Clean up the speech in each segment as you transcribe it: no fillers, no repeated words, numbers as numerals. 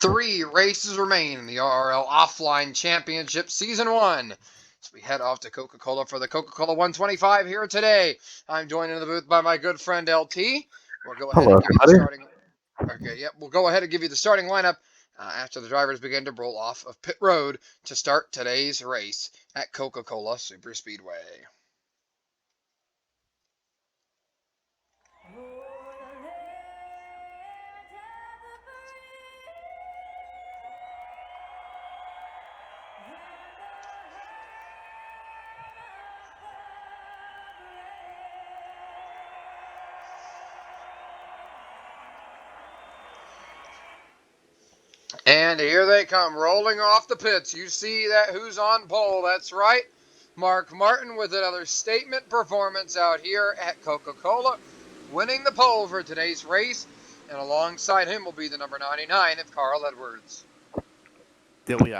3 races remain in the RRL Offline Championship Season 1. So we head off to Coca-Cola for the Coca-Cola 125 here today. I'm joined in the booth by my good friend LT. We'll go ahead Hello, and give you the everybody. starting. Okay, yep. We'll go ahead and give you the starting lineup after the drivers begin to roll off of pit road to start today's race at Coca-Cola Super Speedway. And here they come, rolling off the pits. You see that who's on pole? That's right. Mark Martin with another statement performance out here at Coca-Cola, winning the pole for today's race. And alongside him will be the number 99 of Carl Edwards. Then we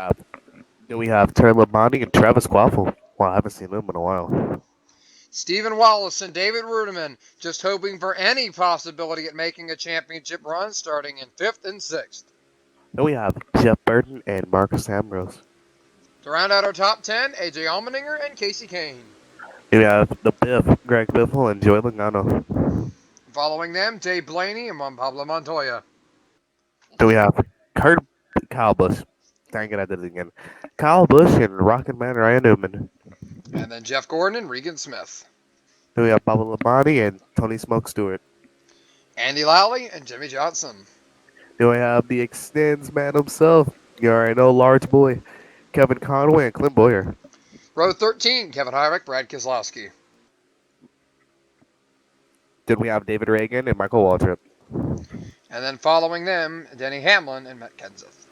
have Terry Labonte and Travis Quaffle. Wow, I haven't seen them in a while. Stephen Wallace and David Ruderman just hoping for any possibility at making a championship run, starting in 5th and 6th. Then we have Jeff Burton and Marcus Ambrose. To round out our top 10, AJ Allmendinger and Casey Kane. Then we have the Biff, Greg Biffle, and Joey Logano. Following them, Dave Blaney and Juan Pablo Montoya. Then we have Kurt Kyle Busch. Dang it, I did it again. Kyle Busch and Rocket Man Ryan Newman. And then Jeff Gordon and Regan Smith. Then we have Bubba Labonte and Tony Smoke Stewart. Andy Lally and Jimmy Johnson. Then we have the Extends man himself. You already know, large boy, Kevin Conway and Clint Boyer. Row 13, Kevin Harvick, Brad Keselowski. Then we have David Reagan and Michael Waltrip. And then following them, Denny Hamlin and Matt Kenseth.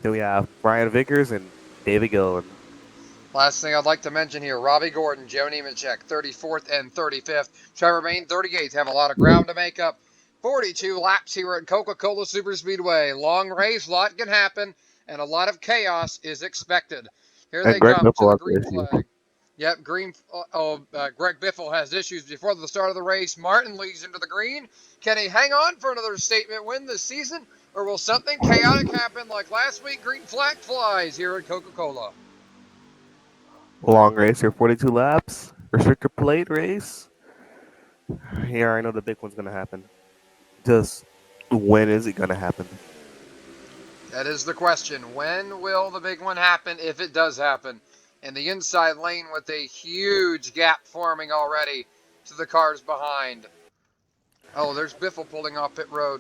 Then we have Brian Vickers and David Gilliland. Last thing I'd like to mention here, Robbie Gordon, Joe Nemechek, 34th and 35th. Trevor Main, 38th, have a lot of ground to make up. 42 laps here at Coca-Cola Super Speedway. Long race, a lot can happen, and a lot of chaos is expected. Here And they Greg come to Biffle the has green issues. flag. Yep, Greg Biffle has issues before the start of the race. Martin leads into the green. Can he hang on for another statement win this season, or will something chaotic happen like last week? Green flag flies here at Coca-Cola. Long race here, 42 laps. Restrictor plate race. Here, I know the big one's going to happen. Just when is it going to happen? That is the question. When will the big one happen, if it does happen? In the inside lane with a huge gap forming already to the cars behind. Oh, there's Biffle pulling off pit road.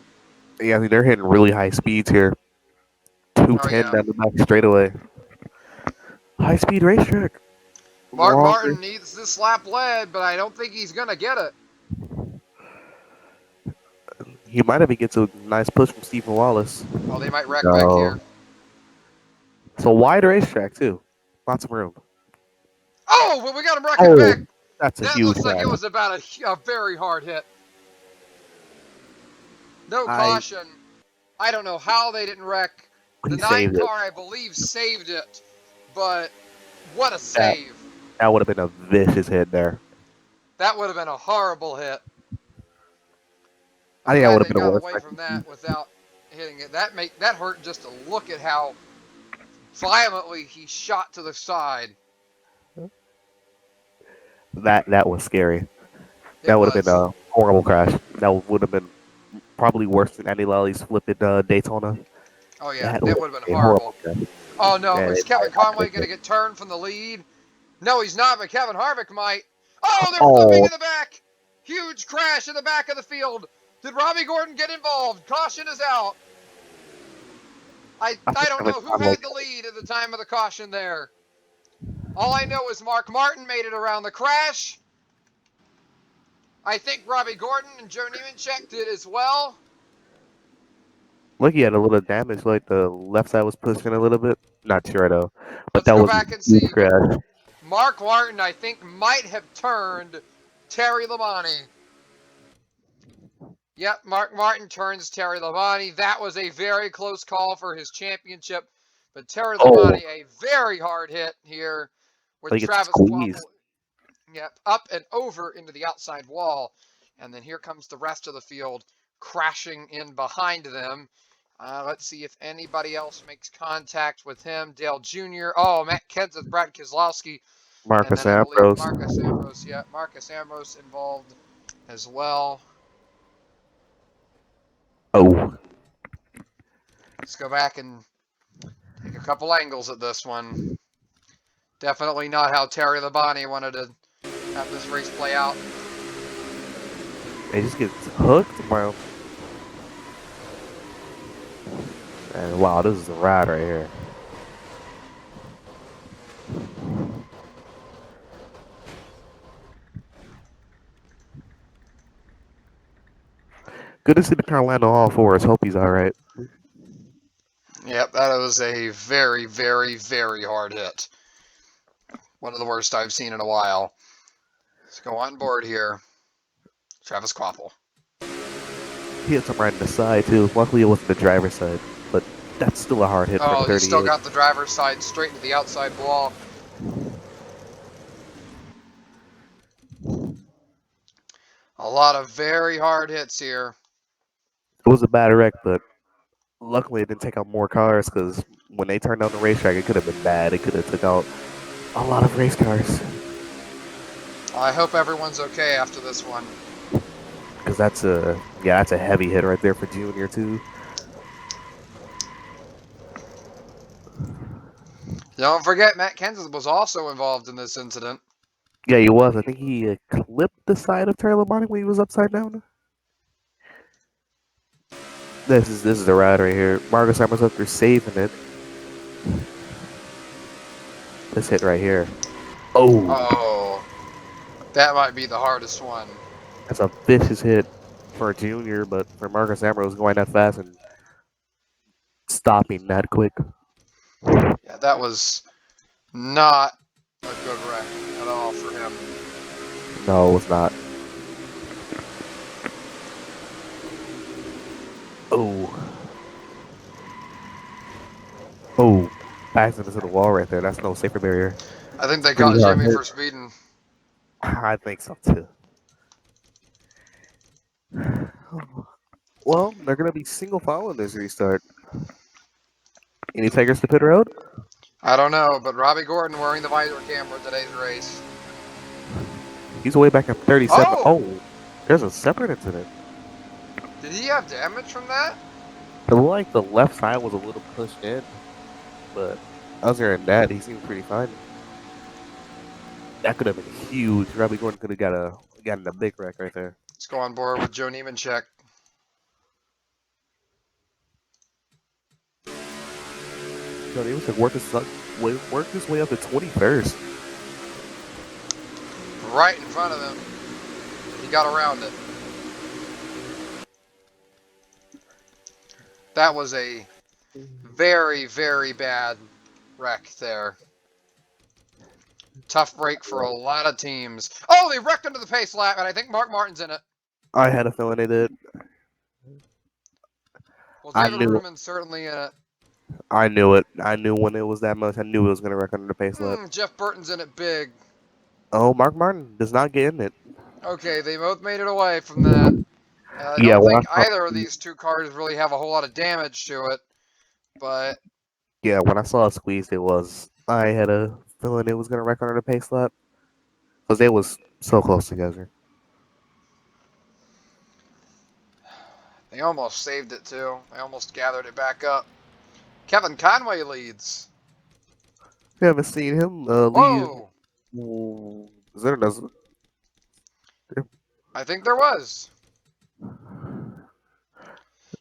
Yeah, I mean, they're hitting really high speeds here. Oh, 210 yeah. down the back straightaway. High speed racetrack. Mark Long Martin needs this lap led, but I don't think he's going to get it. He might have gets a nice push from Stephen Wallace. Oh, they might wreck back No. here. It's a wide racetrack, too. Lots of room. Oh, but we got him wrecking back. That's a That huge looks like crash. it was about a very hard hit. No I caution. I don't know how they didn't wreck. The He 9 saved it. car, I believe, saved it. But what a save. That would have been a vicious hit there. That would have been a horrible hit. I I'm think that glad would they have been a got worse away from execution. that without hitting it. That hurt just to look at how violently he shot to the side. That was scary. It That would have was. been a horrible crash. That would have been probably worse than Andy Lally's flip at Daytona. Oh, yeah. That That would would have have been been a horrible. horrible crash. Oh, no. Yeah, Is Kevin Conway going to get turned from the lead? No, he's not, but Kevin Harvick might. Oh, they're flipping Oh, in the back. Huge crash in the back of the field. Did Robbie Gordon get involved? Caution is out. I think don't Kevin know who Conway. had the lead at the time of the caution there. All I know is Mark Martin made it around the crash. I think Robbie Gordon and Joe Nemechek did as well. Look, he had a little damage. Like the left side was pushing a little bit. Not sure though, but Let's that go was a back and see. huge But crash. Mark Martin, I think, might have turned Terry Labonte. Yep, Mark Martin turns Terry Labonte. That was a very close call for his championship. But Terry Oh, Labonte, a very hard hit here with like it's Travis squeezed. Quaffle. Yep, up and over into the outside wall. And then here comes the rest of the field crashing in behind them. Let's see if anybody else makes contact with him. Dale Jr. Oh, Matt Kenseth, Brad Keselowski, and Marcus then I believe Ambrose. Marcus Ambrose. Yeah, Marcus Ambrose involved as well. Oh, Let's go back and take a couple angles at this one. Definitely not how Terry Labonte wanted to have this race play out. he just gets hooked, bro. And wow, this is a ride right here. Good to see the car land on all fours. Hope he's all right. Yep, that was a very, very, very hard hit. One of the worst I've seen in a while. Let's go on board here. Travis Kvapil. He hit some right in the side too. Luckily, it wasn't the driver's side, but that's still a hard hit for Oh, he still 38. got the driver's side straight into the outside wall. A lot of very hard hits here. It was a bad wreck, but luckily it didn't take out more cars because when they turned on the racetrack, it could have been bad. It could have took out a lot of race cars. I hope everyone's okay after this one. Because that's a heavy hit right there for Junior too. Don't forget, Matt Kenseth was also involved in this incident. Yeah, he was. I think he clipped the side of Terry Labonte when he was upside down. This is the ride right here. Marcus Ambrose up there saving it. This hit right here. Oh, Oh, that might be the hardest one. that's a vicious hit for a Junior, but for Marcus Ambrose going that fast and stopping that quick. Yeah, that was not a good wreck at all for him. No, it's not. Oh, oh, backs into the wall right there. That's no safer barrier. I think they Pretty caught hard Jimmy hit. for speeding. I think so too. Well, they're gonna be single file in this restart. Any takers to pit road? I don't know, but Robbie Gordon wearing the visor camera today's race. He's way back at 37. Oh! Oh, there's a separate incident. Did he have damage from that? It looked like the left side was a little pushed in, but other than that, he seemed pretty fine. That could have been huge. Robbie Gordon could have gotten a big wreck right there. Let's go on board with Joe Nemechek. So he was to work his way up to 21st. Right in front of him. He got around it. That was a very, very bad wreck there. Tough break for a lot of teams. Oh, they wrecked into the pace lap, and I think Mark Martin's in it. I had a feeling they did. Well, I David knew it. Ruman's certainly in it. I knew it. I knew when it was that much. I knew it was going to wreck under the pace lap. Jeff Burton's in it big. Oh, Mark Martin does not get in it. Okay, they both made it away from that. I Yeah, don't when I think saw, either of these two cars really have a whole lot of damage to it, but yeah, when I saw it squeezed, it was. I had a feeling it was going to wreck under the pace lap because they was so close together. they almost saved it too. They almost gathered it back up. Kevin Conway leads. We haven't seen him lead. Whoa! Is there another? I think there was.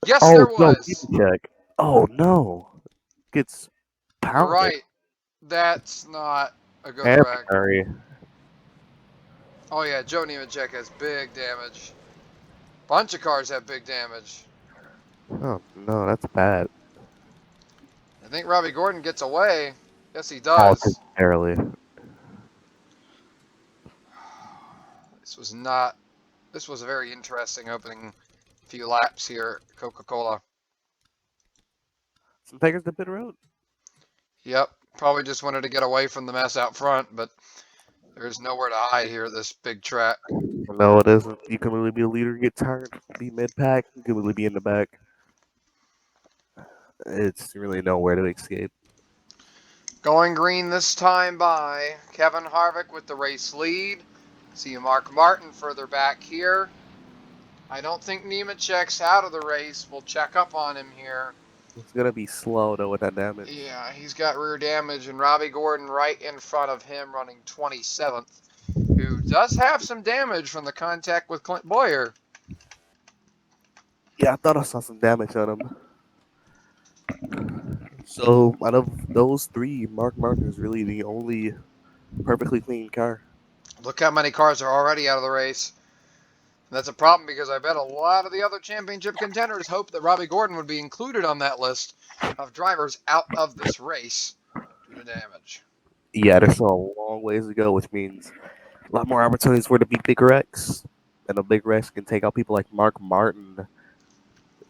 Yes, Oh there no, was. check. Oh no, gets You're pounded. right. That's not a good And wreck. Murray. Oh yeah, Joe Nemechek has big damage. Bunch of cars have big damage. Oh no, that's bad. I think Robbie Gordon gets away. Yes, he Oh, does. just barely. This was not. This was a very interesting opening few laps here at Coca-Cola. Some takers to pit road. Yep, probably just wanted to get away from the mess out front, but there's nowhere to hide here at this big track. No, it isn't. You can really be a leader, get tired, be mid pack. You can really be in the back. It's really nowhere to escape. Going green this time by Kevin Harvick with the race lead. See Mark Martin further back here. I don't think Nemechek's out of the race. We'll check up on him here. It's gonna be slow though with that damage. Yeah, he's got rear damage, and Robbie Gordon right in front of him running 27th, who does have some damage from the contact with Clint Boyer. Yeah, I thought I saw some damage on him. So out of those three, Mark Martin is really the only perfectly clean car. Look how many cars are already out of the race. That's a problem because I bet a lot of the other championship contenders hope that Robbie Gordon would be included on that list of drivers out of this race due to damage. Yeah, there's still a long ways to go, which means a lot more opportunities for it to be big wrecks. And a big wrecks can take out people like Mark Martin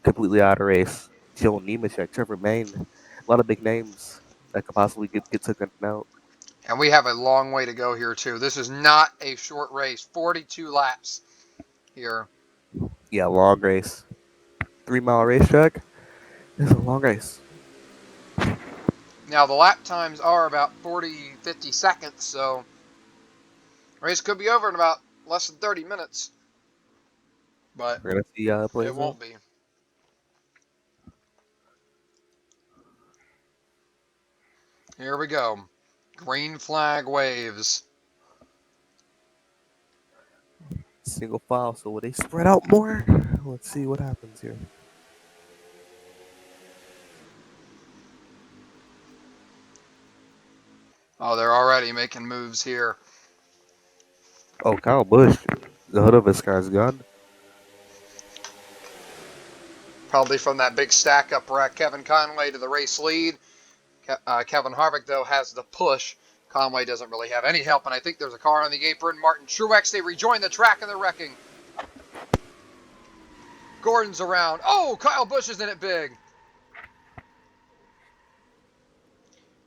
completely out of race. Joe Nemechek, Trevor Main, a lot of big names that could possibly get taken out. And we have a long way to go here, too. This is not a short race. 42 laps here. Yeah, long race. 3 mile racetrack. It's a long race. Now, the lap times are about 40, 50 seconds, so the race could be over in about less than 30 minutes. But We're gonna see how it it plays out. won't be. Here we go. Green flag waves. Single file, so will they spread out more? Let's see what happens here. Oh, they're already making moves here. Oh, Kyle Busch, the hood of his car is gone. Probably from that big stack up wreck. Kevin Conway to the race lead. Kevin Harvick, though, has the push. Conway doesn't really have any help, and I think there's a car on the apron. Martin Truex, they rejoin the track and they're wrecking. Gordon's around. Oh, Kyle Busch is in it big.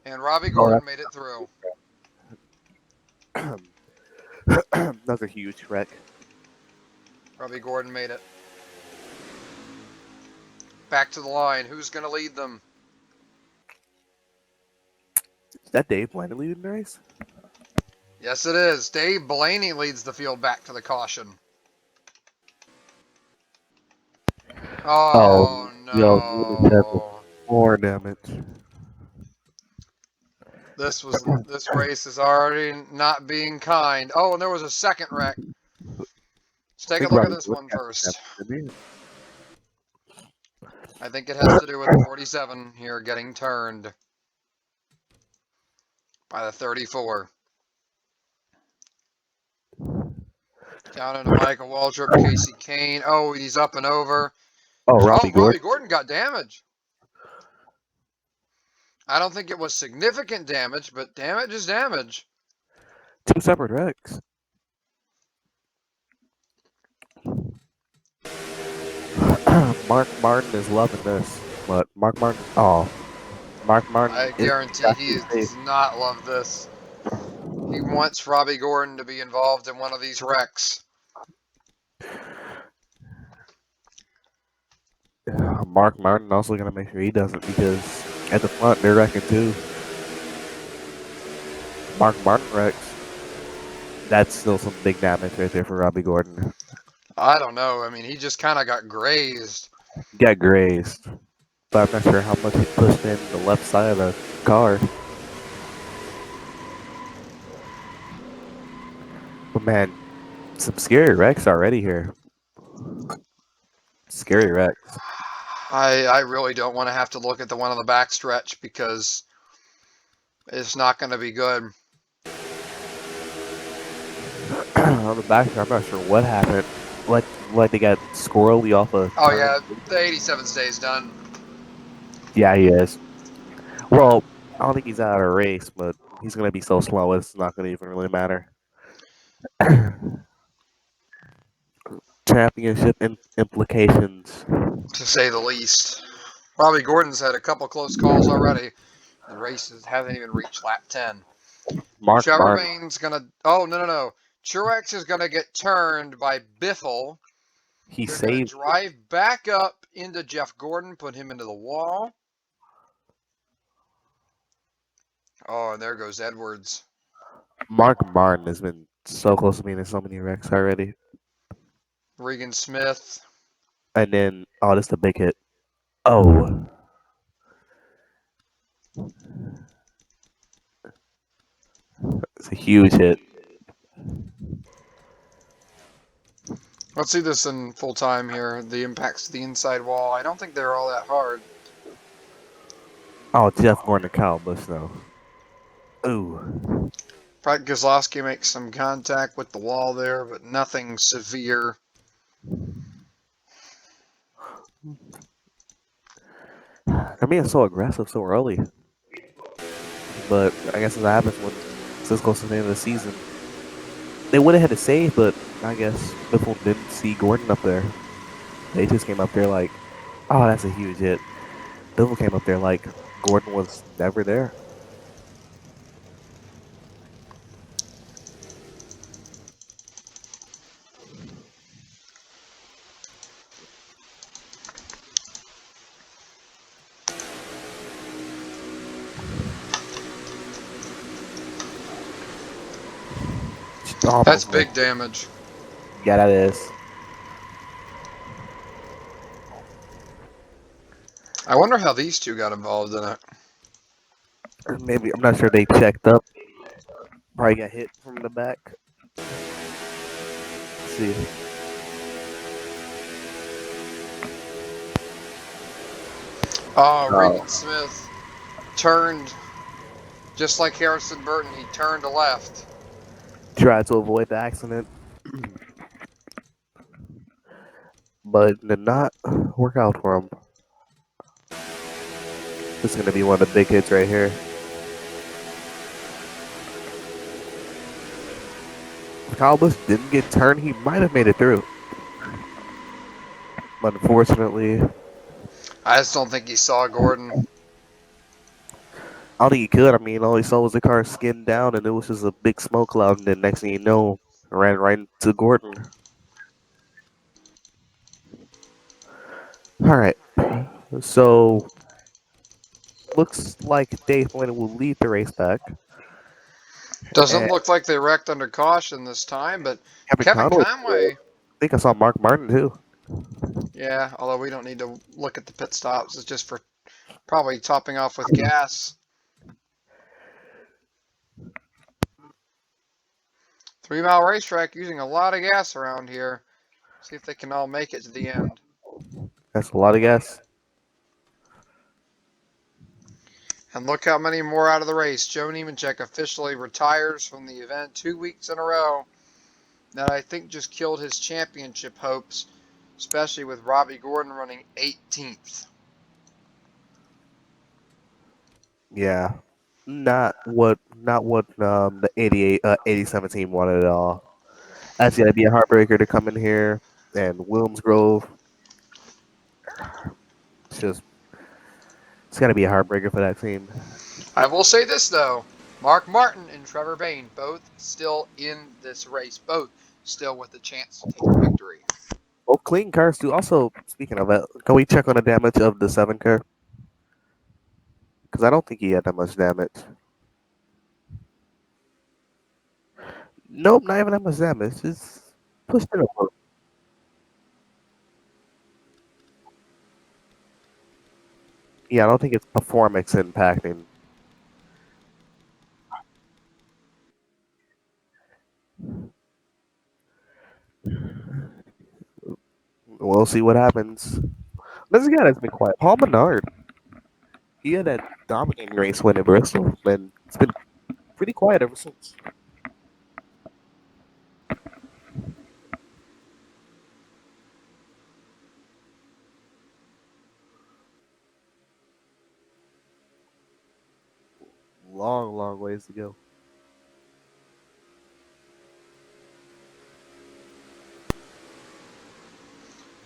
And Robbie Oh, Gordon made it through. that's a huge wreck. Robbie Gordon made it. Back to the line. Who's going to lead them? Is that Dave Blaney leading the race? Yes, it is. Dave Blaney leads the field back to the caution. Oh, Oh, yo, Nemechek no. more damage. This race is already not being kind. Oh, and there was a second wreck. Let's I take a think look at Robbie this Gordon one got some first. damage. I think it has to do with the 47 here getting turned by the 34. Down into Michael Waltrip, Casey Kane. Oh, he's up and over. Oh, Oh, Robbie Robbie Gordon. Gordon got damage. I don't think it was significant damage, but damage is damage. Two separate wrecks. Mark Martin is loving this, but Mark Martin I is guarantee got to he be safe. does not love this. He wants Robbie Gordon to be involved in one of these wrecks. Mark Martin also gonna make sure he doesn't because at the front they're wrecking too. Mark Martin wrecks. That's still some big damage right there for Robbie Gordon. I don't know. I mean, he just kind of got grazed. Got grazed, but I'm not sure how much he pushed in the left side of the car. But man, some scary wrecks already here. Scary wrecks. I really don't want to have to look at the one on the backstretch because it's not going to be good. On the back, I'm not sure what happened. Like they got squirrely off a Oh, turn. yeah, the 87 stays done. Yeah, he is. Well, I don't think he's out of a race, but he's gonna be so slow it's not gonna even really matter. Championship implications. To say the least. Robbie Gordon's had a couple close calls already. The race hasn't even reached lap 10. Mark Trevor Martin. Bain's going to... Oh, no. Truex is going to get turned by Biffle. He They're going to saved. drive back up into Jeff Gordon, put him into the wall. Oh, and there goes Edwards. Mark Martin has been so close to being in so many wrecks already. Regan Smith. And then, oh, this is the big hit. Oh, it's a huge hit. Let's see this in full time here. The impacts to the inside wall. I don't think they're all that hard. Oh, Jeff Gordon to Kyle Busch though. Ooh, Pratt Kozlowski makes some contact with the wall there, but nothing severe. they're being so aggressive so early. But I guess that happens when it's this close to the end of the season. They would have had to save, but I guess Biffle didn't see Gordon up there. They just came up there like, oh, that's a huge hit. Biffle came up there like Gordon was never there. That's Almost big missed it. damage. Yeah, that is. I wonder how these two got involved in it. Maybe I'm not sure they checked up. Probably got hit from the back. Let's see. Oh, Oh, Regan Smith turned just like Harrison Burton. He turned to left. tried to avoid the accident, but did not work out for him. This is gonna be one of the big hits right here. If Kyle Busch didn't get turned, he might have made it through. But unfortunately, I just don't think he saw Gordon. I don't think he could. I mean, all he saw was the car skin down, and it was just a big smoke cloud. And then next thing you know, ran right into Gordon. All right, so looks like Dave Blaney will lead the race back, Doesn't and look like they wrecked under caution this time, but Kevin Kevin Conway. I Conway, think I saw Mark Martin too. yeah, although we don't need to look at the pit stops, it's just for probably topping off with gas. 3 Mile racetrack using a lot of gas around here. See if they can all make it to the end. That's a lot of gas. And look how many more out of the race. Joe Nemechek officially retires from the event 2 weeks in a row. That I think just killed his championship hopes, especially with Robbie Gordon running 18th. Yeah, not what the 88 87 team wanted at all. That's gonna be a heartbreaker to come in here, and Williams Grove. It's just it's gonna be a heartbreaker for that team. I will say this though. Mark Martin and Trevor Bayne both still in this race, both still with a chance to take the victory. Oh, clean cars too. Also, speaking of that, can we check on the damage of the 7 car? Because I don't think he had that much damage. Nope, not even that much damage. It's pushed it over. Yeah, I don't think it's performance impacting. We'll see what happens. This guy that's been quiet. Paul Menard. He had that dominating race win at Bristol, and it's been pretty quiet ever since. Long, long ways to go.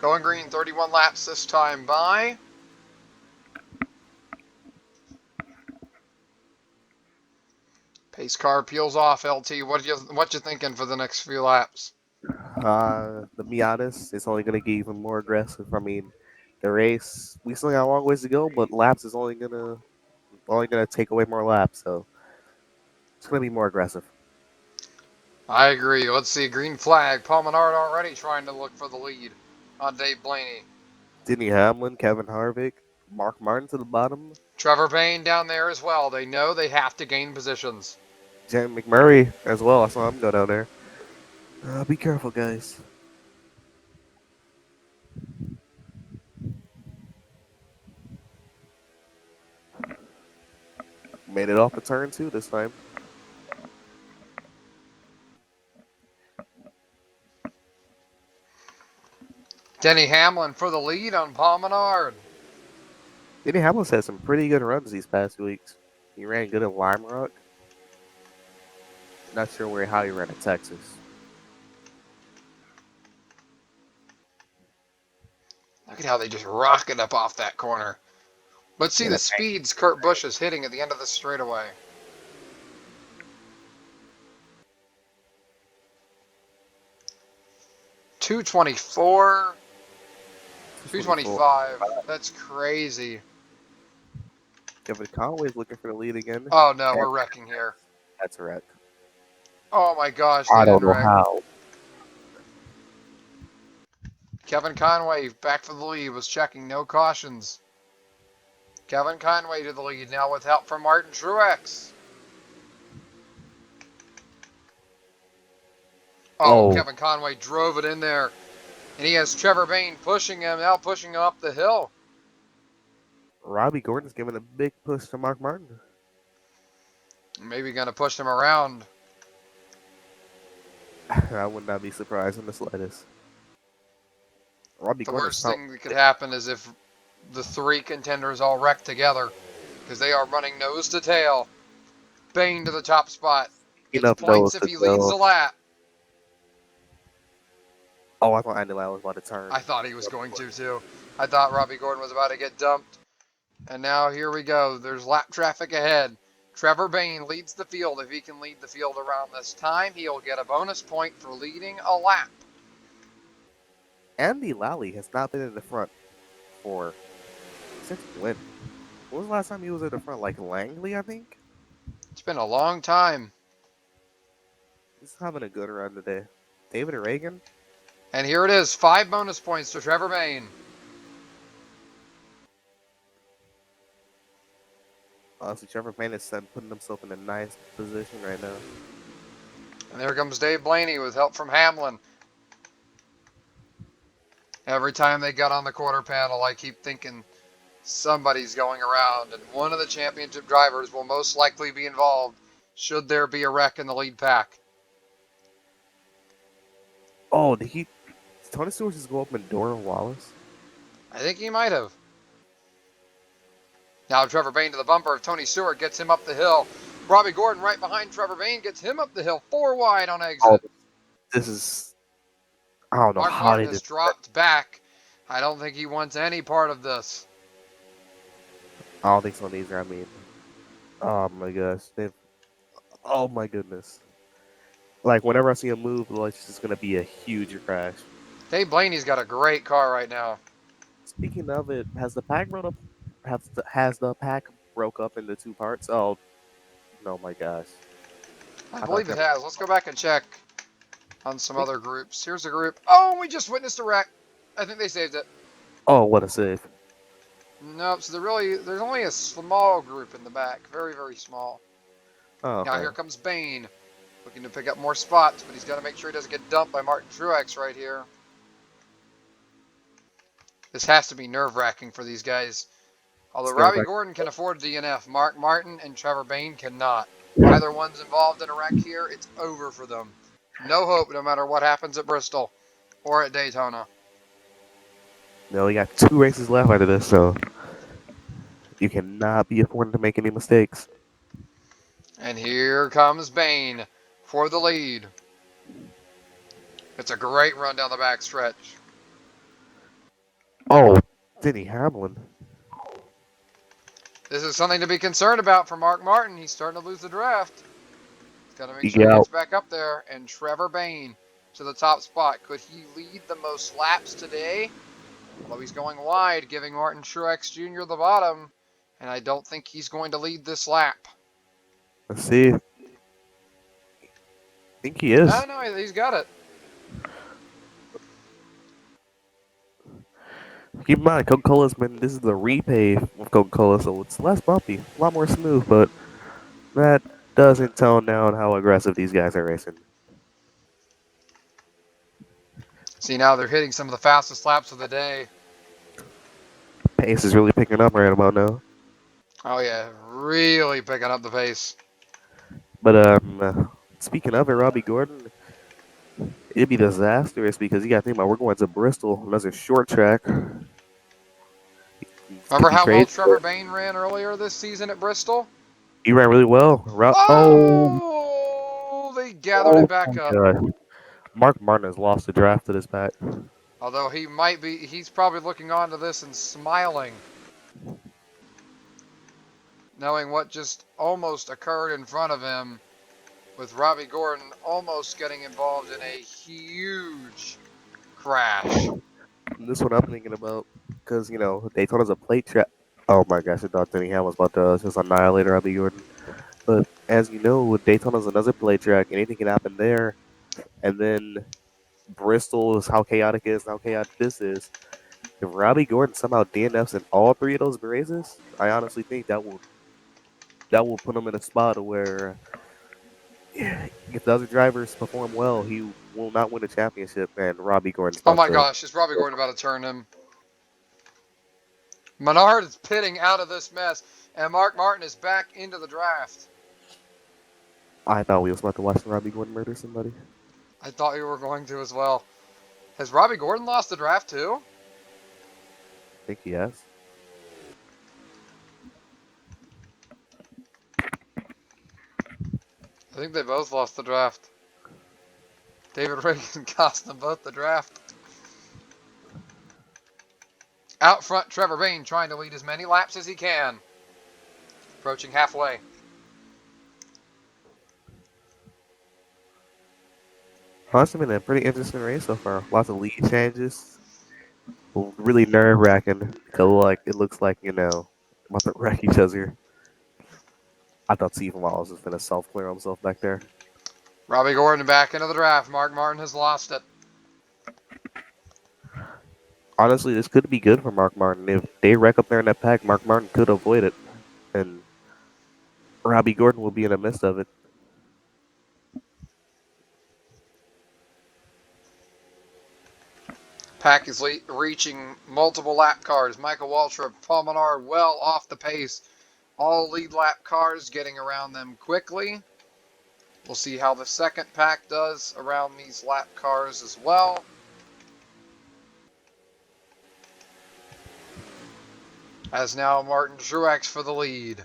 Going green, 31 laps this time by. Pace car peels off. LT, what you thinking for the next few laps? To be honest, it's only going to get even more aggressive. I mean, the race we still got a long ways to go, but laps is only gonna take away more laps. So It's going to be more aggressive. I agree. Let's see. Green flag. Paul Menard already trying to look for the lead on Dave Blaney. Denny Hamlin, Kevin Harvick, Mark Martin to the bottom. Trevor Bayne down there as well. They know they have to gain positions. Jen McMurray as well. I saw him go down there. Be careful, guys. Made it off the turn two this time. Denny Hamlin for the lead on Paul Menard. Denny Hamlin's had some pretty good runs these past weeks. He ran good at Lime Rock. Not sure how he ran at Texas. Look at how they just rocket up off that corner. Let's see Yeah, the speeds Kurt Busch is hitting at the end of the straightaway. .224, 225. That's crazy. Kevin Conway's looking for the lead again. Oh no, we're wrecking here. That's a wreck. Oh my gosh, I they don't did know wreck. how. Kevin Conway back for the lead, was checking, no cautions. Kevin Conway to the lead now with help from Martin Truex. Oh, Kevin Conway drove it in there. And he has Trevor Bayne pushing him, now pushing him up the hill. Robbie Gordon's giving a big push to Mark Martin. Maybe going to push him around. I would not be surprised in the slightest. Robbie The Gordon's worst thing that could happen is if the three contenders all wreck together, because they are running nose to tail. Bayne to the top spot. Gets points if he leads the lap. Oh, I thought Andy Lau was about to turn. I thought he was going to too. I thought Robbie Gordon was about to get dumped. And now here we go. There's lap traffic ahead. Trevor Bayne leads the field. If he can lead the field around this time, he'll get a bonus point for leading a lap. Andy Lally has not been in the front since when? When was the last time he was in the front? Like Langley, I think? It's been a long time. He's having a good run today. David Reagan? And here it is. 5 bonus points to Trevor Bayne. Honestly, Trevor Bayne is putting himself in a nice position right now. And there comes Dave Blaney with help from Hamlin. Every time they got on the quarter panel, I keep thinking somebody's going around, and one of the championship drivers will most likely be involved should there be a wreck in the lead pack. Oh, did Tony Stewart just go up and Dora Wallace? I think he might have. Now Trevor Bayne to the bumper of Tony Stewart gets him up the hill. Robbie Gordon right behind Trevor Bayne gets him up the hill. 4 wide on exit. Oh, this is... I don't know Mark how Martin they has did dropped back. I don't think he wants any part of this. I don't think so neither. I mean, oh my gosh. Oh my goodness. Like, whenever I see him move, like, it's just going to be a huge crash. Dave Blaney's got a great car right now. Speaking of it, has the pack broke up into 2 parts? Oh, no, my gosh. I believe it has. Let's go back and check on some other groups. Here's a group. Oh, we just witnessed a wreck. I think they saved it. Oh, what a save. Nope, so there's only a small group in the back. Very, very small. Oh, okay. Now here comes Bayne. Looking to pick up more spots, but he's got to make sure he doesn't get dumped by Martin Truex right here. This has to be nerve-wracking for these guys. Although Robbie Gordon can afford DNF, Mark Martin and Trevor Bayne cannot. Either one's involved in a wreck here, it's over for them. No hope no matter what happens at Bristol or at Daytona. No, we got 2 races left after this, so you cannot be affording to make any mistakes. And here comes Bayne for the lead. It's a great run down the back stretch. Oh, Denny Hamlin. This is something to be concerned about for Mark Martin. He's starting to lose the draft. He's got to make sure he gets back up there. And Trevor Bayne to the top spot. Could he lead the most laps today? Although he's going wide, giving Martin Truex Jr. the bottom. And I don't think he's going to lead this lap. Let's see. think he No, is. no, he's got it. Keep in mind, Coca-Cola's been this is the repay of Coca-Cola, so it's less bumpy, a lot more smooth, but that doesn't tone down how aggressive these guys are racing. See, now they're hitting some of the fastest laps of the day. Pace is really picking up right about now. Oh, yeah, really picking up the pace. But speaking of it, Robbie Gordon, it'd be disastrous because you got to think about we're going to Bristol, another short track. It could Remember be how well crazy. Trevor Bayne ran earlier this season at Bristol? He ran really well. Oh, Oh, they gathered it oh back my up. God. Mark Martin has lost the draft to this pack. Although he might be, he's probably looking onto this and smiling, knowing what just almost occurred in front of him with Robbie Gordon almost getting involved in a huge crash. This one I'm thinking about because Daytona's a plate track. Oh my gosh, I thought Denny Ham was about to just annihilate Robbie Gordon. But as you know, Daytona's another plate track. Anything can happen there. And then Bristol is how chaotic it is, how chaotic this is. If Robbie Gordon somehow DNFs in all three of those races, I honestly think that will put him in a spot where if the other drivers perform well, he will not win a championship, and Robbie Gordon's Oh about my to. gosh, is Robbie Gordon about to turn him? Menard is pitting out of this mess, and Mark Martin is back into the draft. I thought we was about to watch Robbie Gordon murder somebody. I thought you were going to as well. Has Robbie Gordon lost the draft too? I think he has. I think they both lost the draft. David Reagan cost them both the draft. Out front, Trevor Bayne trying to lead as many laps as he can. Approaching halfway. Honestly, been a pretty interesting race so far. Lots of lead changes. Really nerve wracking. It looks like about to wreck each other. I thought Stephen Wallace was gonna self clear himself back there. Robbie Gordon back into the draft. Mark Martin has lost it. Honestly, this could be good for Mark Martin. If they wreck up there in that pack, Mark Martin could avoid it, and Robbie Gordon will be in the midst of it. Pack is reaching multiple lap cars. Michael Waltrip, Paul Menard well off the pace. All lead lap cars getting around them quickly. We'll see how the second pack does around these lap cars as well. As now Martin Truex for the lead.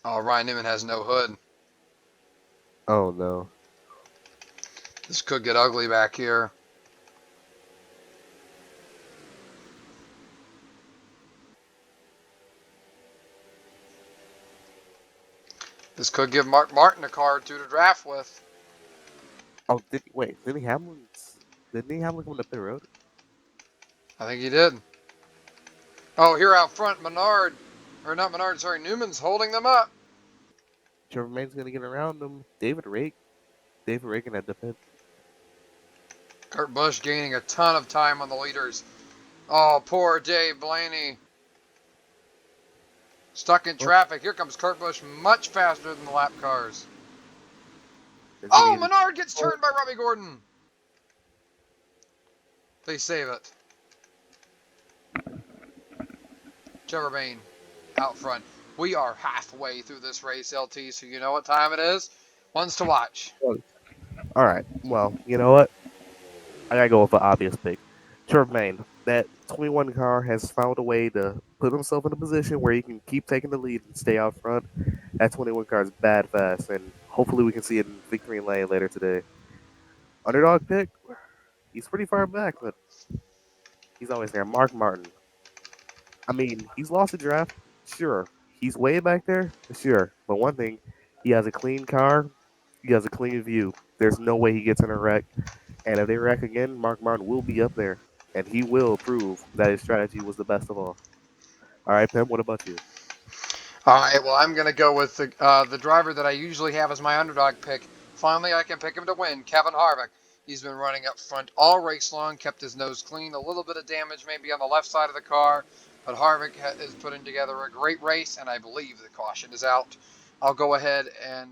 Oh, Ryan Newman has no hood. Oh no. This could get ugly back here. This could give Mark Martin a card to draft with. Oh, didn't he Hamlin come to pit road? I think he did. Oh, here out front, Menard, or not Menard, sorry, Newman's holding them up. Trevor Main's gonna get around him. David Reagan had the pit. Kurt Busch gaining a ton of time on the leaders. Oh, poor Dave Blaney. Stuck in Well, traffic. Here comes Kurt Busch much faster than the lap cars. it's gonna Oh, get Menard gets turned by Robbie Gordon. They save it. Trevor Bayne out front. We are halfway through this race, LT, so you know what time it is. One's to watch. all right. Well, you know what? I gotta go with an obvious pick. Trevor Main. That 21 car has found a way to put himself in a position where he can keep taking the lead and stay out front. That 21 car is bad fast, and hopefully we can see it in victory lane later today. Underdog pick. He's pretty far back, but he's always there. Mark Martin. I mean, he's lost the draft, sure. He's way back there, sure. But one thing, he has a clean car, he has a clean view. There's no way he gets in a wreck. And if they wreck again, Mark Martin will be up there. And he will prove that his strategy was the best of all. All right, Pim, what about you? All right, well, I'm going to go with the driver that I usually have as my underdog pick. Finally, I can pick him to win, Kevin Harvick. He's been running up front all race long, kept his nose clean, a little bit of damage maybe on the left side of the car, but Harvick is putting together a great race, and I believe the caution is out. I'll go ahead and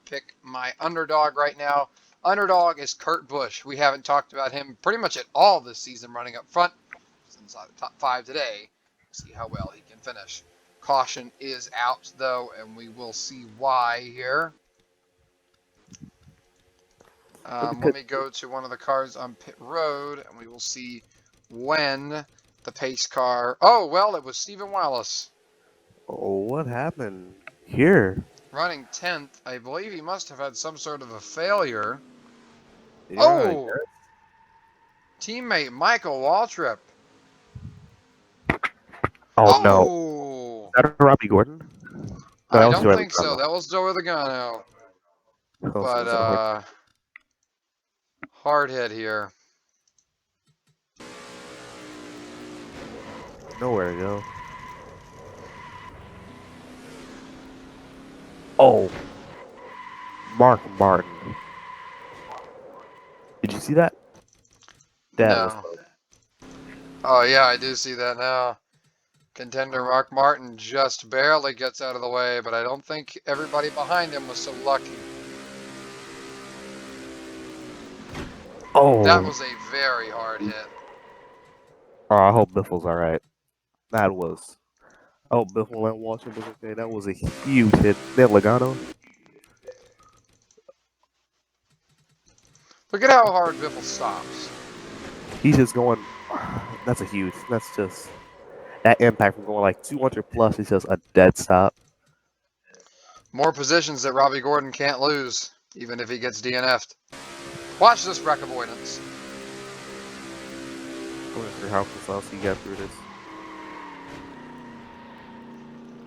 pick my underdog right now. Underdog is Kurt Busch. We haven't talked about him pretty much at all this season running up front. He's inside the top 5 today. We'll see how well he can finish. Caution is out, though, and we will see why here. Let me go to one of the cars on pit road, and we will see when the pace car. Oh, well, it was Stephen Wallace. Oh, what happened here? Running 10th. I believe he must have had some sort of a failure. Yeah, I Oh! guess. Teammate Michael Waltrip. Oh no, Oh! is that a Robbie Gordon? No, I that was don't Joey think so. Logano. That was Joe Logano. Oh, so But, was that hard? hard hit here. Nowhere to go. Oh, Mark Martin. Did you see that? That was No. close. Oh, yeah, I do see that now. Contender Mark Martin just barely gets out of the way, but I don't think everybody behind him was so lucky. That Oh, was a very hard hit. I hope Biffle's all right. That was. Oh, Biffle and Washington was okay. That was a huge hit. Then Logano. Look at how hard Biffle stops. He's just going. That's a huge. That's just that impact from going like 200 plus is just a dead stop. More positions that Robbie Gordon can't lose, even if he gets DNF'd. Watch this wreck avoidance. I'm not sure how close he got through this.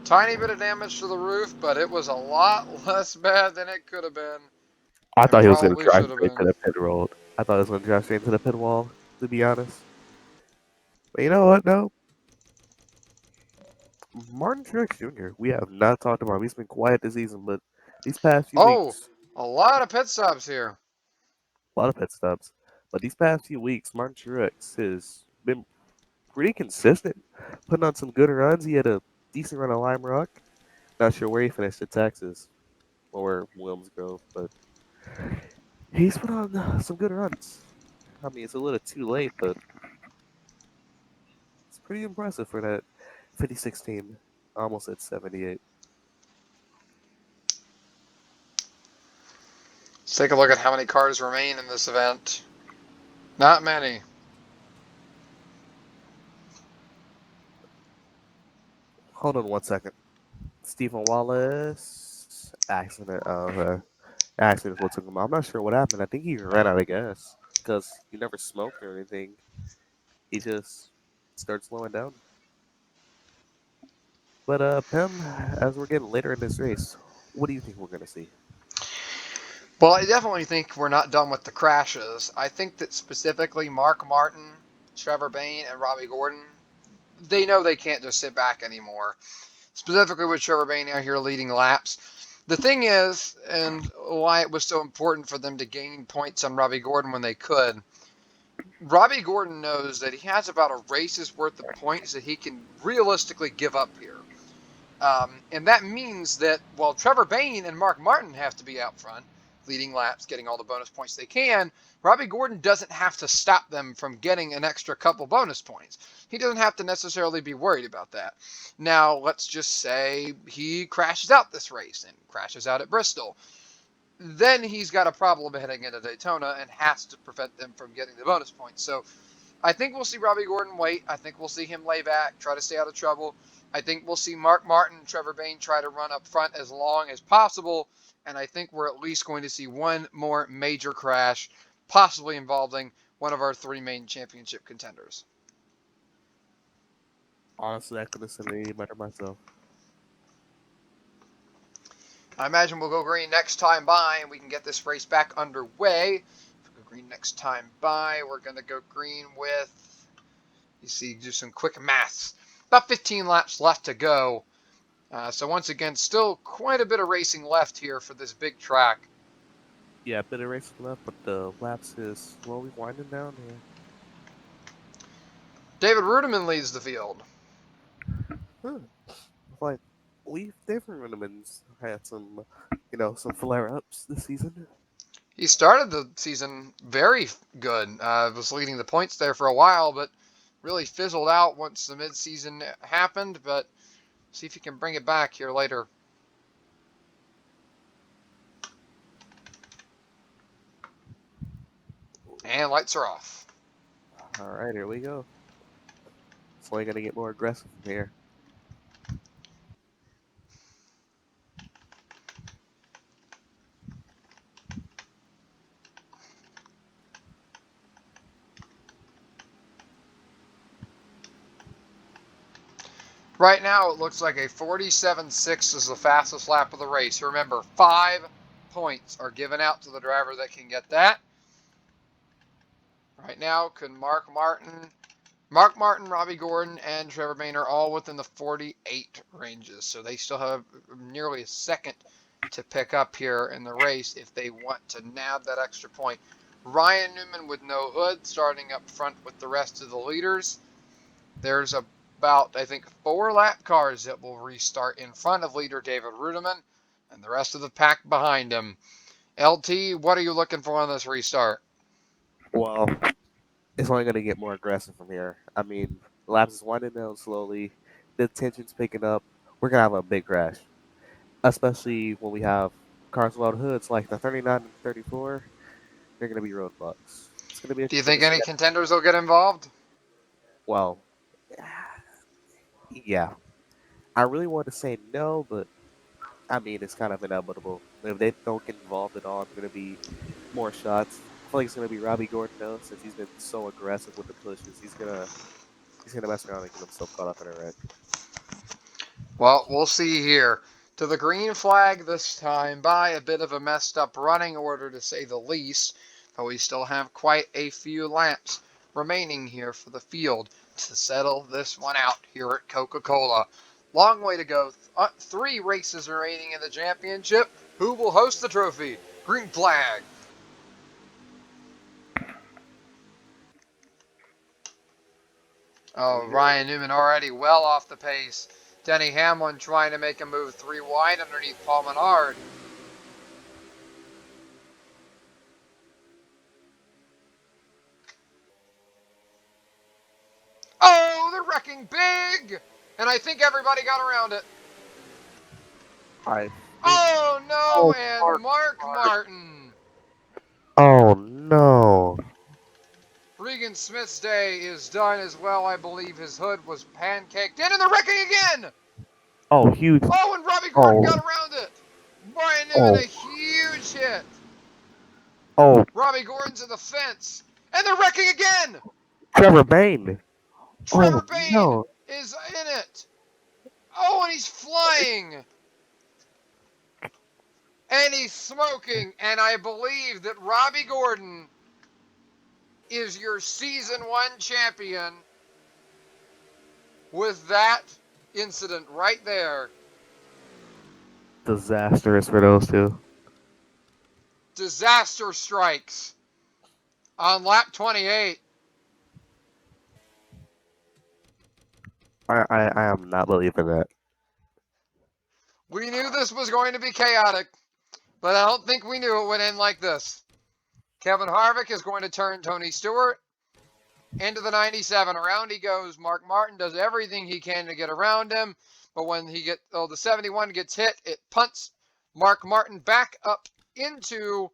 Tiny bit of damage to the roof, but it was a lot less bad than it could have been, I and thought he was going to probably drive should have straight to been. the pit road. I thought he was going to drive straight to the pit wall, to be honest. But you know what, though? Martin Truex Jr., we have not talked about him. He's been quiet this season, but these past few Oh, weeks, a lot of pit stops here. a lot of pit stops. But these past few weeks, Martin Truex has been pretty consistent, putting on some good runs. He had a decent run at Lime Rock. Not sure where he finished at Texas or Williams Grove, but he's put on some good runs. I mean, it's a little too late, but it's pretty impressive for that 56 team. Almost at 78. Let's take a look at how many cars remain in this event. Not many. Hold on 1 second. Stephen Wallace accident. Accident is what took him out. I'm not sure what happened. I think he ran out of gas because he never smoked or anything. He just started slowing down. But Pim, as we're getting later in this race, what do you think we're gonna see? Well, I definitely think we're not done with the crashes. I think that specifically Mark Martin, Trevor Bayne, and Robbie Gordon, they know they can't just sit back anymore. Specifically with Trevor Bayne out here leading laps. The thing is, and why it was so important for them to gain points on Robbie Gordon when they could, Robbie Gordon knows that he has about a race's worth of points that he can realistically give up here. And that means that while Trevor Bayne and Mark Martin have to be out front, leading laps, getting all the bonus points they can, Robbie Gordon doesn't have to stop them from getting an extra couple bonus points. He doesn't have to necessarily be worried about that. Now, let's just say he crashes out this race and crashes out at Bristol. Then he's got a problem heading into Daytona and has to prevent them from getting the bonus points. So I think we'll see Robbie Gordon wait. I think we'll see him lay back, try to stay out of trouble. I think we'll see Mark Martin and Trevor Bayne try to run up front as long as possible. And I think we're at least going to see one more major crash, possibly involving one of our 3 main championship contenders. Honestly, I couldn't have said it any better myself. I imagine we'll go green next time by and we can get this race back underway. If we go green next time by, we're going to go green with, you see, do some quick maths. About 15 laps left to go. So once again, still quite a bit of racing left here for this big track. Yeah, a bit of racing left, but the laps is slowly winding down here. David Rudiman leads the field. Huh. Like we've different Runnemans had some, some flare ups this season. He started the season very good. Was leading the points there for a while, but really fizzled out once the midseason happened. But see if he can bring it back here later. And lights are off. All right, here we go. It's only gonna get more aggressive from here. Right now, it looks like a 47.6 is the fastest lap of the race. Remember, 5 points are given out to the driver that can get that. Right now, can Mark Martin, Robbie Gordon, and Trevor Bayne are all within the 48 ranges. So they still have nearly a second to pick up here in the race if they want to nab that extra point. Ryan Newman with no hood starting up front with the rest of the leaders. There's about, I think, 4 lap cars that will restart in front of leader David Rudiman and the rest of the pack behind him. LT, what are you looking for on this restart? Well, it's only gonna get more aggressive from here. I mean, the laps is winding down slowly. The tension's picking up. We're gonna have a big crash, especially when we have cars without hoods like the 39 and 34. They're gonna be roadblocks. It's gonna be a Do you bit think of any scrap. contenders will get involved? Well, yeah. I really want to say no, but I mean it's kind of inevitable. If they don't get involved at all, it's gonna be more shots. I feel like it's gonna be Robbie Gordon though, since he's been so aggressive with the pushes. He's gonna mess around and get himself caught up in a wreck. Well, we'll see here. To the green flag this time by a bit of a messed up running order to say the least, but we still have quite a few laps remaining here for the field to settle this one out here at Coca-Cola. Long way to go. 3 races remaining in the championship. Who will host the trophy? Green flag. Here Oh, we go. Ryan Newman already well off the pace. Denny Hamlin trying to make a move 3 wide underneath Paul Menard. Oh, they're wrecking big! And I think everybody got around it. I think. Oh, no, Oh, and Mark Mark. Martin. Oh no. Regan Smith's day is done as well. I believe his hood was pancaked in, and they're wrecking again! Oh, huge. Oh, and Robbie Gordon Oh, got around it. Brian Newman, a oh, huge hit. oh. Robbie Gordon's in the fence, and they're wrecking again! Trevor Bayne. Oh Trevor Bayne no. is in it. Oh, and he's flying. And he's smoking. And I believe that Robbie Gordon is your season 1 champion with that incident right there. Disastrous for those two. Disaster strikes on lap 28. I am not believing that. We knew this was going to be chaotic, but I don't think we knew it would end like this. Kevin Harvick is going to turn Tony Stewart into the 97. Around he goes. Mark Martin does everything he can to get around him, but when the 71 gets hit, it punts Mark Martin back up into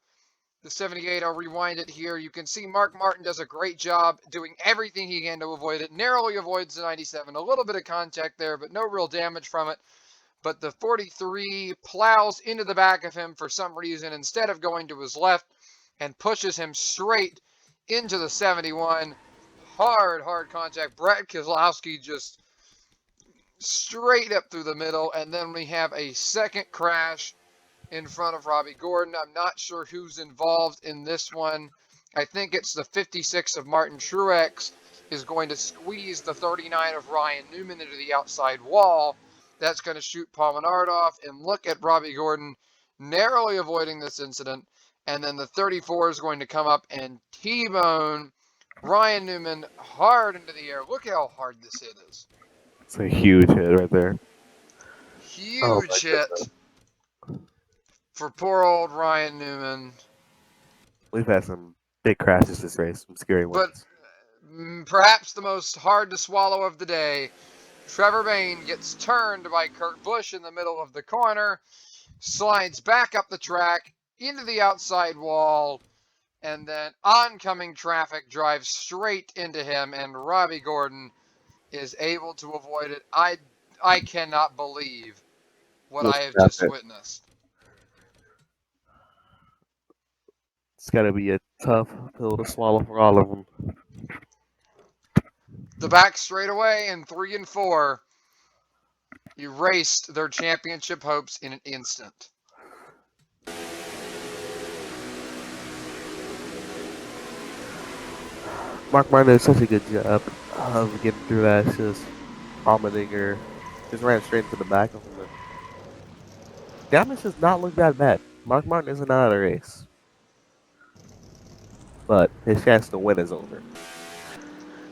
the 78. I'll rewind it here. You can see Mark Martin does a great job doing everything he can to avoid it. Narrowly avoids the 97. A little bit of contact there, but no real damage from it. But the 43 plows into the back of him for some reason instead of going to his left and pushes him straight into the 71. Hard contact. Brett Keselowski just straight up through the middle. And then we have a second crash in front of Robbie Gordon. I'm not sure who's involved in this one. I think it's the 56 of Martin Truex is going to squeeze the 39 of Ryan Newman into the outside wall. That's going to shoot Paul Menard off. And look at Robbie Gordon narrowly avoiding this incident. And then the 34 is going to come up and T-bone Ryan Newman hard into the air. Look how hard this hit is. It's a huge hit right there. Oh my Huge goodness. hit for poor old Ryan Newman. We've had some big crashes this race, some scary But ones. perhaps the most hard to swallow of the day, Trevor Bayne gets turned by Kurt Busch in the middle of the corner, slides back up the track into the outside wall, and then oncoming traffic drives straight into him, and Robbie Gordon is able to avoid it. I cannot believe what I Let's have wrap just it. witnessed. It's got to be a tough pill to swallow for all of them. The back straightaway in 3 and 4 erased their championship hopes in an instant. Mark Martin did such a good job of getting through that. It's just Allmendinger just ran straight into the back of him. Damage does not look that bad. Mark Martin isn't out of the race. But his chance to win is over.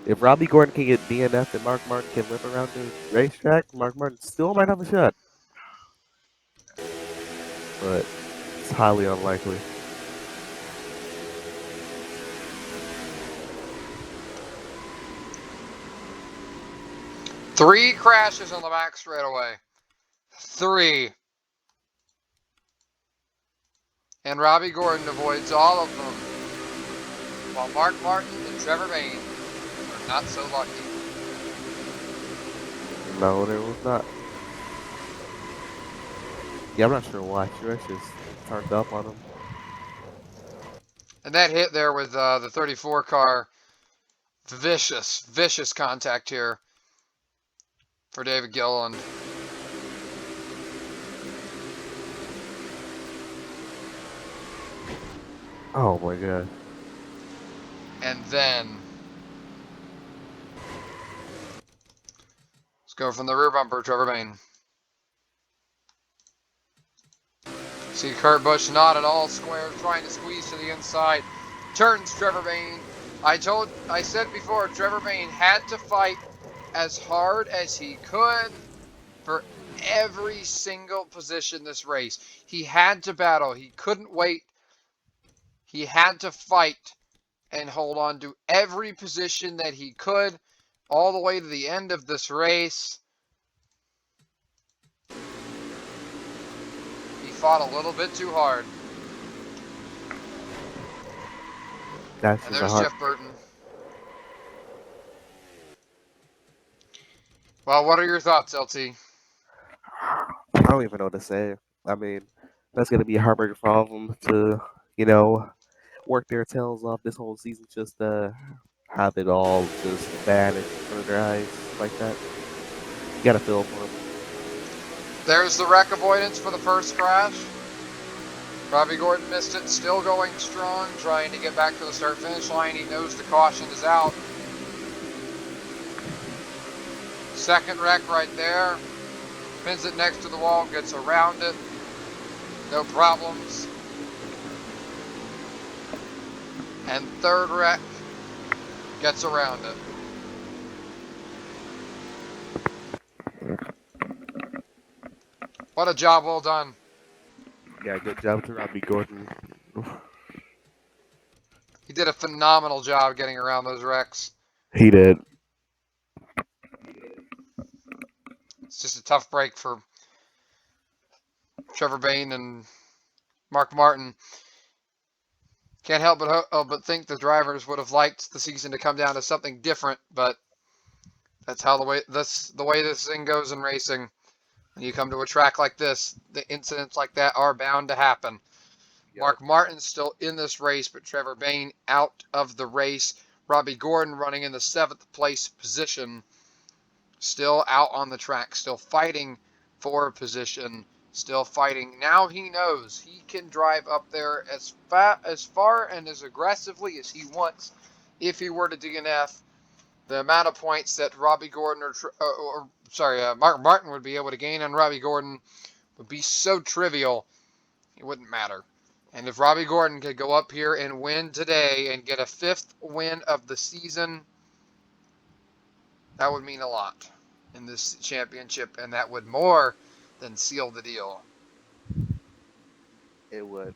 If Robbie Gordon can get DNF and Mark Martin can whip around the racetrack, Mark Martin still might have a shot. But it's highly unlikely. Three crashes on the back straightaway. 3. And Robbie Gordon avoids all of them, while Mark Martin and Trevor Bayne are not so lucky. No, there was not. Yeah, I'm not sure why. Truex just turned up on him. And that hit there with the 34 car, vicious contact here for David Gilliland. Oh my god. And then, let's go from the rear bumper, Trevor Bayne. See Kurt Busch not at all square, trying to squeeze to the inside. Turns Trevor Bayne. I said before, Trevor Bayne had to fight as hard as he could for every single position this race. He had to battle. He couldn't wait. He had to fight and hold on to every position that he could all the way to the end of this race. He fought a little bit too hard. That's And just a there's hard. Jeff Burton. Well, what are your thoughts, LT? I don't even know what to say. I mean, that's gonna be a heartbreaker for all of them to, you know, work their tails off this whole season just to have it all just vanish in front of their eyes like that. You gotta feel for them. There's the wreck avoidance for the first crash. Robbie Gordon missed it, still going strong, trying to get back to the start-finish line. He knows the caution is out. Second wreck right there. Pins it next to the wall, gets around it. No problems. And third wreck, gets around it. What a job well done. Yeah, good job to Robbie Gordon. He did a phenomenal job getting around those wrecks. He did. It's just a tough break for Trevor Bayne and Mark Martin. Can't help but think the drivers would have liked the season to come down to something different, but that's how the way this thing goes in racing. When you come to a track like this, the incidents like that are bound to happen. Yep. Mark Martin's still in this race, but Trevor Bayne out of the race. Robbie Gordon running in the 7th place position, still out on the track, still fighting for a position, still fighting. Now he knows he can drive up there as far and as aggressively as he wants if he were to DNF. The amount of points that Robbie Gordon Mark Martin would be able to gain on Robbie Gordon would be so trivial, it wouldn't matter. And if Robbie Gordon could go up here and win today and get a fifth win of the season, that would mean a lot in this championship, and that would more than seal the deal. It would.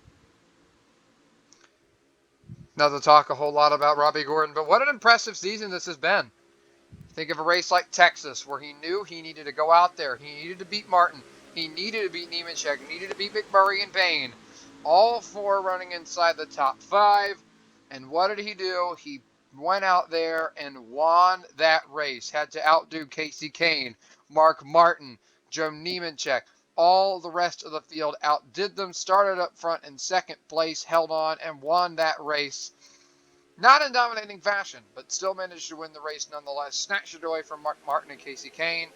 Not to talk a whole lot about Robbie Gordon, but what an impressive season this has been. Think of a race like Texas, where he knew he needed to go out there. He needed to beat Martin. He needed to beat Nemechek. He needed to beat McMurray and Payne. All four running inside the top five. And what did he do? He went out there and won that race. Had to outdo Casey Kane, Mark Martin, Joe Nemechek. All the rest of the field outdid them. Started up front in second place, held on, and won that race. Not in dominating fashion, but still managed to win the race nonetheless. Snatched it away from Mark Martin and Casey Kane,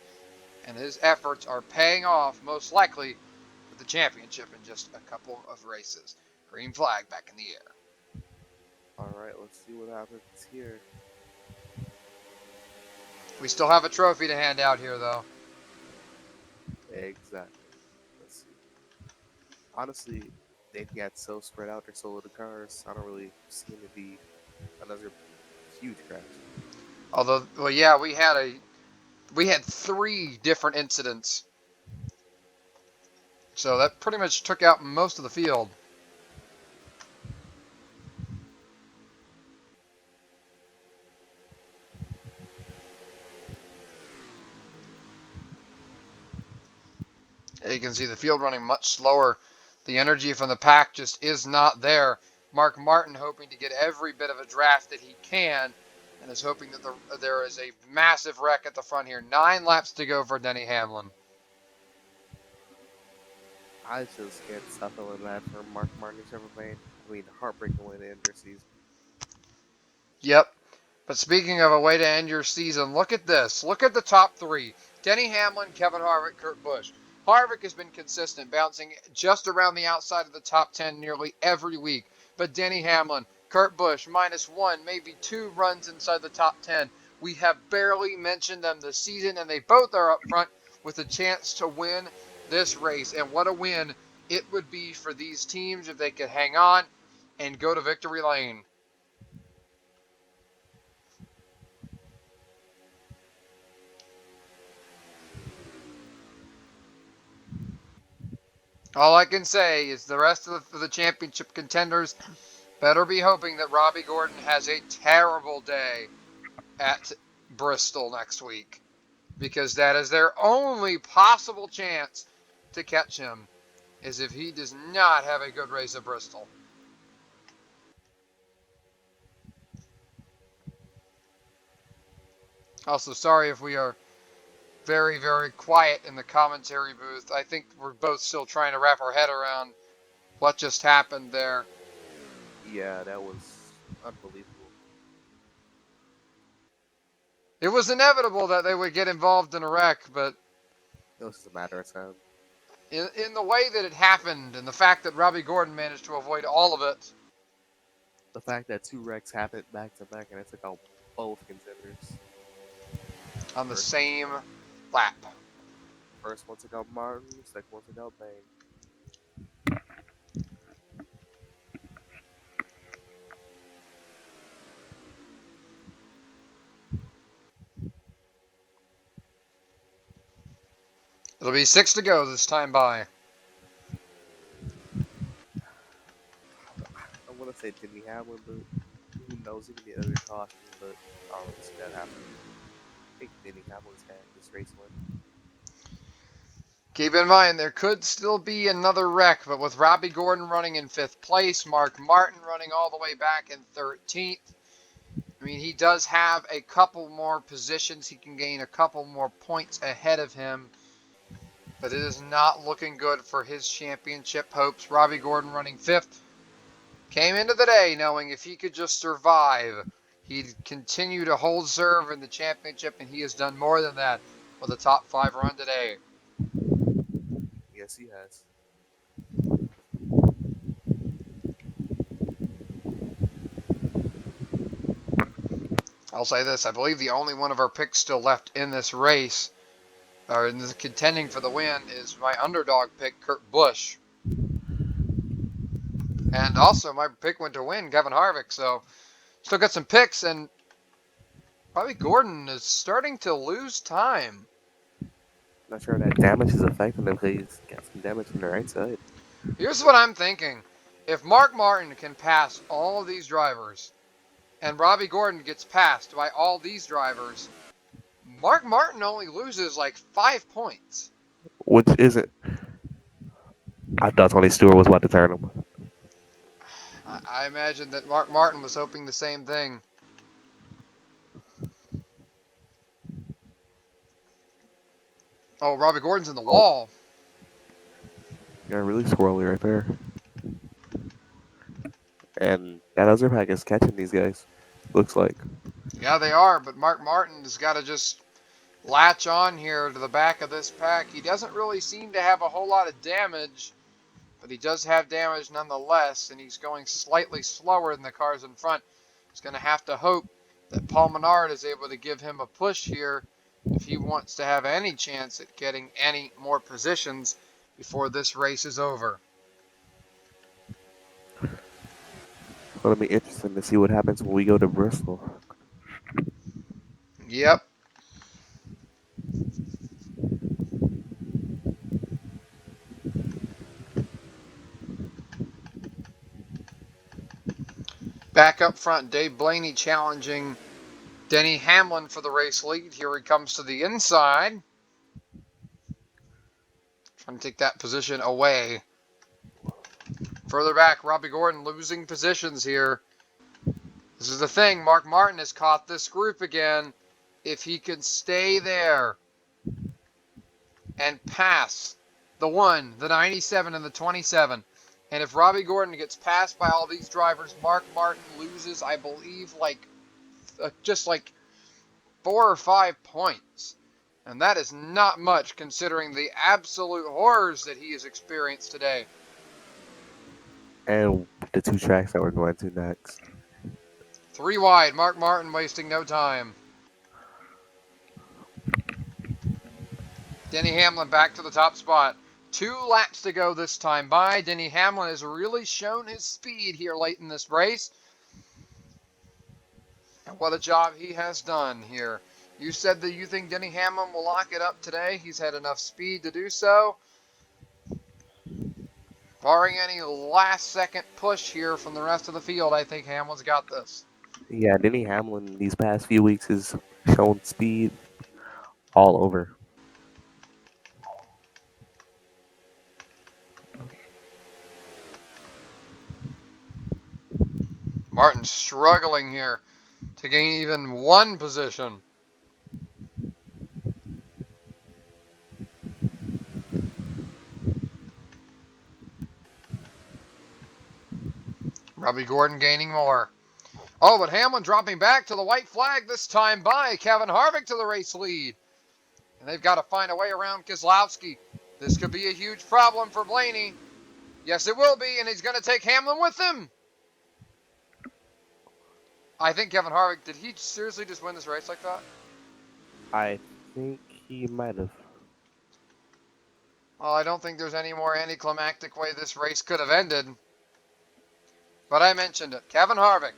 and his efforts are paying off, most likely, with the championship in just a couple of races. Green flag back in the air. All right, let's see what happens here. We still have a trophy to hand out here, though. Exactly. Let's see. Honestly, they got so spread out. They're so little cars. I don't really seem to be another huge crash. Although, well, yeah, we had 3 different incidents, so that pretty much took out most of the field. You can see the field running much slower. The energy from the pack just is not there. Mark Martin hoping to get every bit of a draft that he can, and is hoping that there is a massive wreck at the front here. 9 laps to go for Denny Hamlin. I just can't stop feeling bad for Mark Martin's ever made. I mean, heartbreaking way to end their season. Yep. But speaking of a way to end your season, look at this. Look at the top 3. Denny Hamlin, Kevin Harvick, Kurt Busch. Harvick has been consistent, bouncing just around the outside of the top 10 nearly every week. But Denny Hamlin, Kurt Busch, -1, maybe 2 runs inside the top 10. We have barely mentioned them this season, and they both are up front with a chance to win this race. And what a win it would be for these teams if they could hang on and go to victory lane. All I can say is the rest of the championship contenders better be hoping that Robbie Gordon has a terrible day at Bristol next week, because that is their only possible chance to catch him, is if he does not have a good race at Bristol. Also, sorry if we are very, very quiet in the commentary booth. I think we're both still trying to wrap our head around what just happened there. Yeah, that was unbelievable. It was inevitable that they would get involved in a wreck, but It was just a matter of time. in the way that it happened and the fact that Robbie Gordon managed to avoid all of it. The fact that 2 wrecks happened back to back and it took out both contenders. On the same lap. First one took out Martin, second one took out Payne. It'll be 6 to go this time by. I want to say Denny Hamlin, but who knows? He can get other caution, but I don't really see that happening. I think Denny Hamlin's had this race win. Keep in mind, there could still be another wreck, but with Robbie Gordon running in 5th place, Mark Martin running all the way back in 13th, I mean, he does have a couple more positions. He can gain a couple more points ahead of him, but it is not looking good for his championship hopes. Robbie Gordon running 5th. Came into the day knowing if he could just survive, he'd continue to hold serve in the championship, and he has done more than that with a top 5 run today. Yes, he has. I'll say this, I believe the only one of our picks still left in this race, or in this contending for the win, is my underdog pick, Kurt Busch. And also, my pick went to win, Kevin Harvick, so still got some picks, and Robbie Gordon is starting to lose time. Not sure that damage is affecting him because he's got some damage on the right side. Here's what I'm thinking. If Mark Martin can pass all of these drivers, and Robbie Gordon gets passed by all these drivers, Mark Martin only loses like 5 points. Which isn't. I thought Tony Stewart was about to turn him. I imagine that Mark Martin was hoping the same thing. Oh, Robbie Gordon's in the Oh, wall. yeah, really squirrely right there. And that other pack is catching these guys. Looks like. Yeah, they are, but Mark Martin has got to just latch on here to the back of this pack. He doesn't really seem to have a whole lot of damage, but he does have damage nonetheless, and he's going slightly slower than the cars in front. He's going to have to hope that Paul Menard is able to give him a push here if he wants to have any chance at getting any more positions before this race is over. So it'll be interesting to see what happens when we go to Bristol. Yep. Back up front, Dave Blaney challenging Denny Hamlin for the race lead. Here he comes to the inside. Trying to take that position away. Further back, Robbie Gordon losing positions here. This is the thing. Mark Martin has caught this group again. If he can stay there and pass the 1, the 97, and the 27, and if Robbie Gordon gets passed by all these drivers, Mark Martin loses, I believe, just like 4 or 5 points. And that is not much considering the absolute horrors that he has experienced today. And the two tracks that we're going to next. 3 wide, Mark Martin wasting no time. Denny Hamlin back to the top spot. 2 laps to go this time by. Denny Hamlin has really shown his speed here late in this race. And what a job he has done here. You said that you think Denny Hamlin will lock it up today. He's had enough speed to do so. Barring any last-second push here from the rest of the field, I think Hamlin's got this. Yeah, Denny Hamlin these past few weeks has shown speed all over. Martin's struggling here to gain even 1 position. Robbie Gordon gaining more. Oh, but Hamlin dropping back to the white flag this time by Kevin Harvick to the race lead. And they've got to find a way around Keselowski. This could be a huge problem for Blaney. Yes, it will be, and he's going to take Hamlin with him. I think Kevin Harvick, did he seriously just win this race like that? I think he might have. Well, I don't think there's any more anticlimactic way this race could have ended. But I mentioned it. Kevin Harvick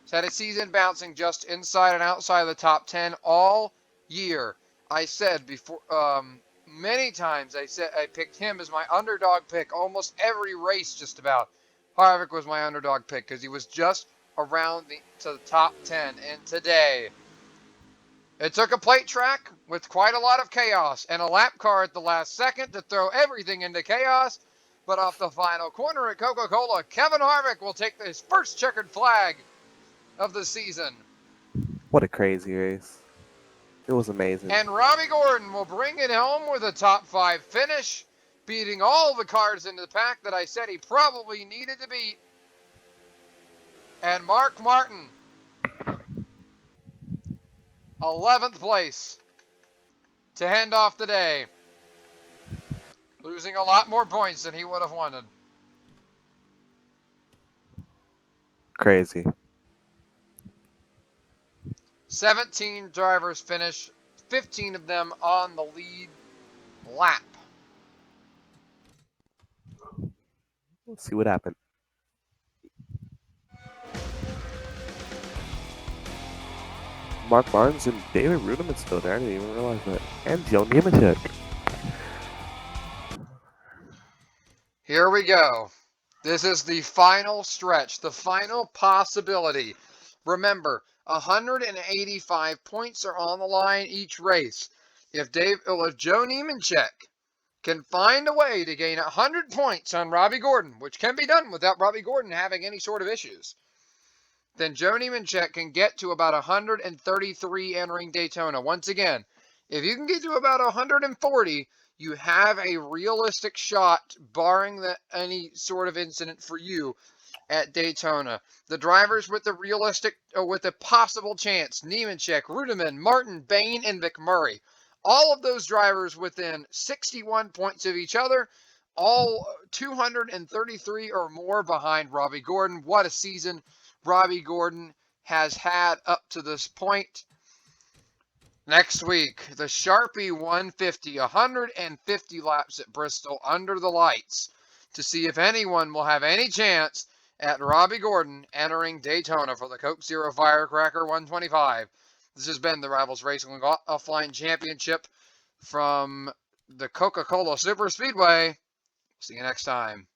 has had a season bouncing just inside and outside of the top 10 all year. I said before, many times I said I picked him as my underdog pick almost every race just about. Harvick was my underdog pick because he was just around to the top 10. And today, it took a plate track with quite a lot of chaos and a lap car at the last second to throw everything into chaos. But off the final corner at Coca-Cola, Kevin Harvick will take his first checkered flag of the season. What a crazy race. It was amazing. And Robbie Gordon will bring it home with a top 5 finish, beating all the cars into the pack that I said he probably needed to beat. And Mark Martin, 11th place to end off the day, losing a lot more points than he would have wanted. Crazy. 17 drivers finish, 15 of them on the lead lap. Let's see what happened. Mark Barnes and David Rudiman's still there. I didn't even realize that. And Joe Nemechek. Here we go. This is the final stretch, the final possibility. Remember, 185 points are on the line each race. If Joe Nemechek can find a way to gain 100 points on Robbie Gordon, which can be done without Robbie Gordon having any sort of issues, then Joe Nemechek can get to about 133 entering Daytona. Once again, if you can get to about 140, you have a realistic shot, barring any sort of incident for you at Daytona. The drivers with the possible chance: Nemechek, Rudiman, Martin, Bain, and McMurray. All of those drivers within 61 points of each other, all 233 or more behind Robbie Gordon. What a season Robbie Gordon has had up to this point. Next week, the Sharpie 150, 150 laps at Bristol under the lights to see if anyone will have any chance at Robbie Gordon entering Daytona for the Coke Zero Firecracker 125. This has been the Rivals Racing Offline Championship from the Coca-Cola Super Speedway. See you next time.